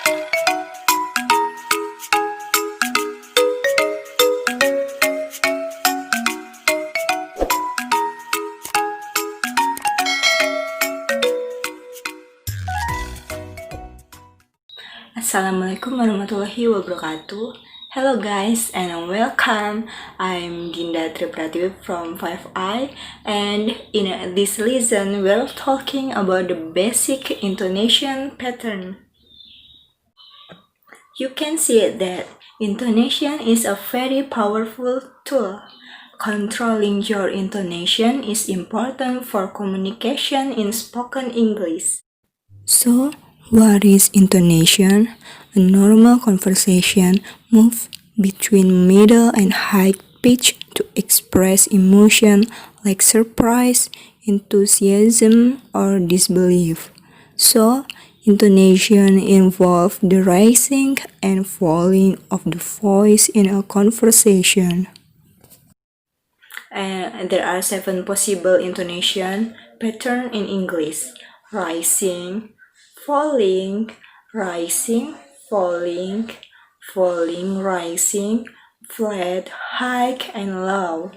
Assalamualaikum warahmatullahi wabarakatuh. Hello guys and welcome. I'm Dinda Pratiwi from 5i, and in this lesson we're talking about the basic intonation pattern. You can see that intonation is a very powerful tool. Controlling your intonation is important for communication in spoken English. So, what is intonation? A normal conversation moves between middle and high pitch to express emotion like surprise, enthusiasm, or disbelief. So, intonation involves the rising and falling of the voice in a conversation. And there are 7 possible intonation patterns in English: rising, falling, rising, falling, falling, rising, flat, high, and low.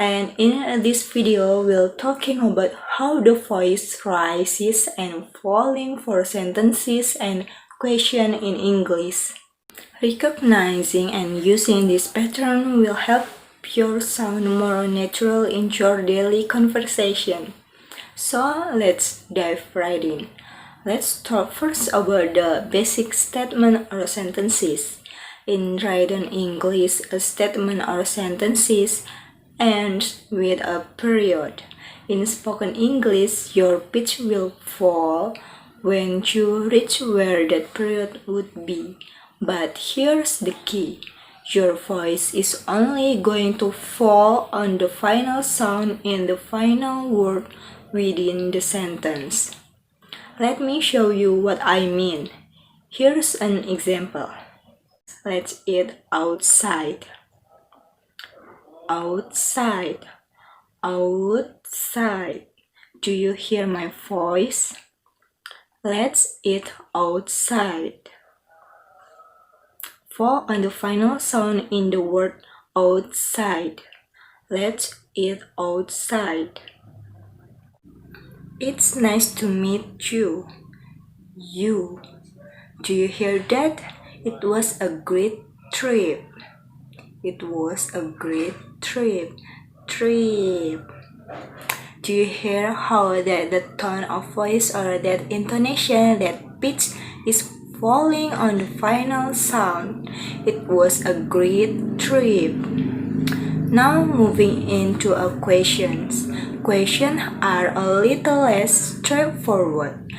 And in this video, we'll talking about how the voice rises and falling for sentences and question in English. Recognizing and using this pattern will help your sound more natural in your daily conversation. So let's dive right in. Let's talk first about the basic statement or sentences. In written English, a statement or sentences ends with a period. In spoken English, your pitch will fall when you reach where that period would be. But here's the key. Your voice is only going to fall on the final sound in the final word within the sentence. Let me show you what I mean. Here's an example. Let's eat outside. Outside. Outside. Do you hear my voice? Let's eat outside. Fall on the final sound in the word outside. Let's eat outside. It's nice to meet you. You. Do you hear that? It was a great trip. It was a great trip. Trip. Do you hear how that the tone of voice or that intonation, that pitch is falling on the final sound? It was a great trip. Now moving into our questions. Questions are a little less straightforward.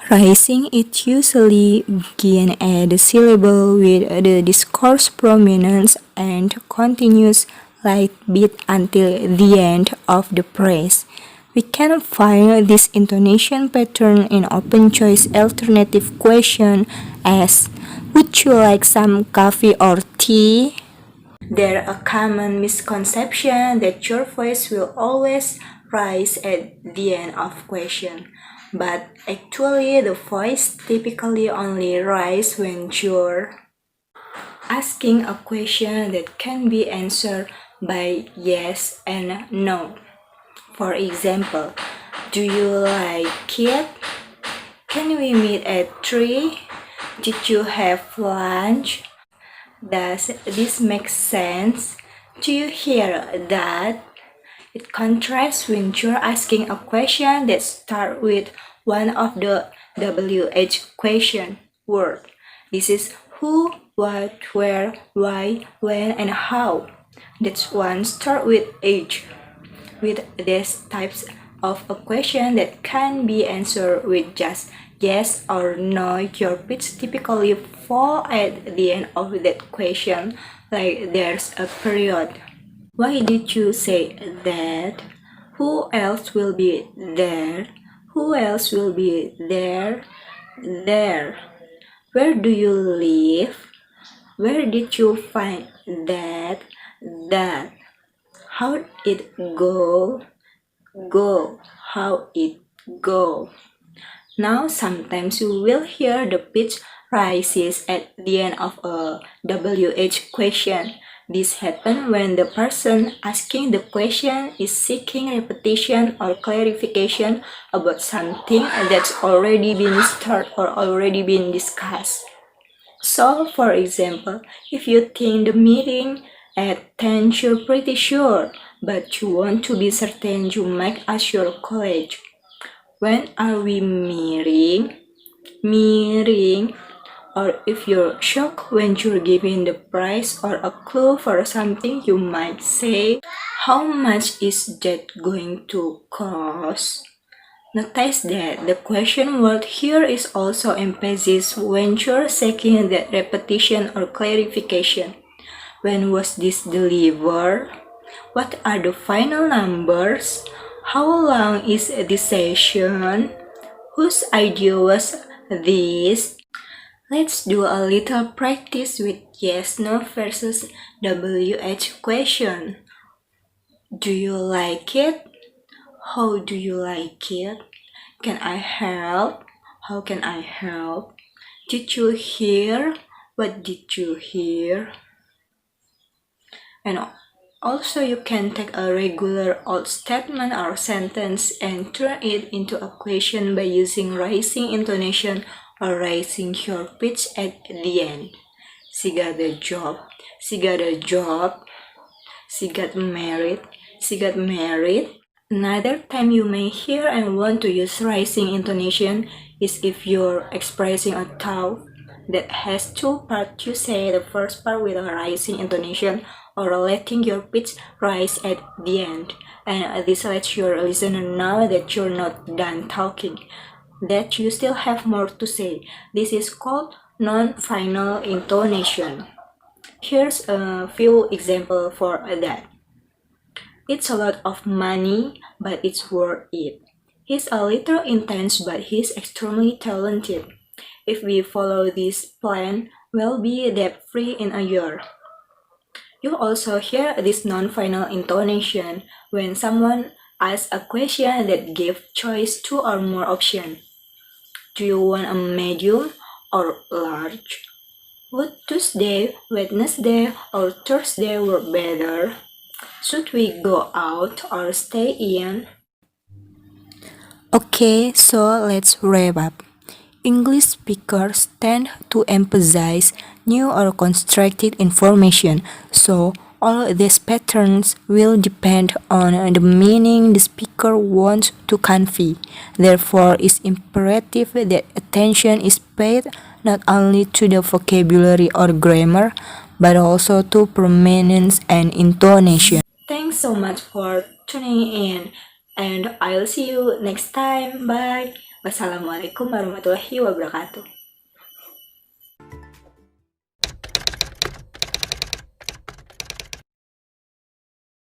Rising it usually begins at the syllable with the discourse prominence and continues light beat until the end of the phrase. We can find this intonation pattern in open choice alternative question as, would you like some coffee or tea? There a common misconception that your voice will always rise at the end of question. But actually the voice typically only rises when you're asking a question that can be answered by yes and no. For example, do you like it? Can we meet at 3? Did you have lunch? Does this make sense? Do you hear that? It contrasts when you're asking a question that starts with one of the WH question word. This is who, what, where, why, when, and how. That one start with H. With these types of a question that can be answered with just yes or no, your pitch typically fall at the end of that question, like there's a period. Why did you say that? Who else will be there? Who else will be there? There. Where do you live? Where did you find that? That. How it go? Go. How it go? Now, sometimes you will hear the pitch rises at the end of a WH question. This happens when the person asking the question is seeking repetition or clarification about something that's already been started or already been discussed. So, for example, if you think the meeting at 10 you're pretty sure, but you want to be certain, you might ask your colleague, when are we meeting? Meeting. Or if you're shocked when you're given the price or a clue for something, you might say, how much is that going to cost? Notice that the question word here is also emphasis when you're seeking that repetition or clarification. When was this delivered? What are the final numbers? How long is this session? Whose idea was this? Let's do a little practice with yes, no versus WH question. Do you like it? How do you like it? Can I help? How can I help? Did you hear? What did you hear? And also you can take a regular old statement or sentence and turn it into a question by using raising intonation or raising your pitch at the end. She got a job. She got a job. She got married. She got married. Another time you may hear and want to use rising intonation is if you're expressing a thought that has two parts. You say the first part with a rising intonation or letting your pitch rise at the end. And this lets your listener know that you're not done talking, that you still have more to say. This is called non-final intonation. Here's a few examples for that. It's a lot of money, but it's worth it. He's a little intense, but he's extremely talented. If we follow this plan, we'll be debt-free in a year. You also hear this non-final intonation when someone asks a question that gives choice two or more options. Do you want a medium or large? Would Tuesday, Wednesday, or Thursday work better? Should we go out or stay in? Okay, so let's wrap up. English speakers tend to emphasize new or constructed information, so all these patterns will depend on the meaning the speaker wants to convey. Therefore, it's imperative that attention is paid not only to the vocabulary or grammar, but also to prominence and intonation. Thanks so much for tuning in, and I'll see you next time. Bye. Wassalamualaikum warahmatullahi wabarakatuh.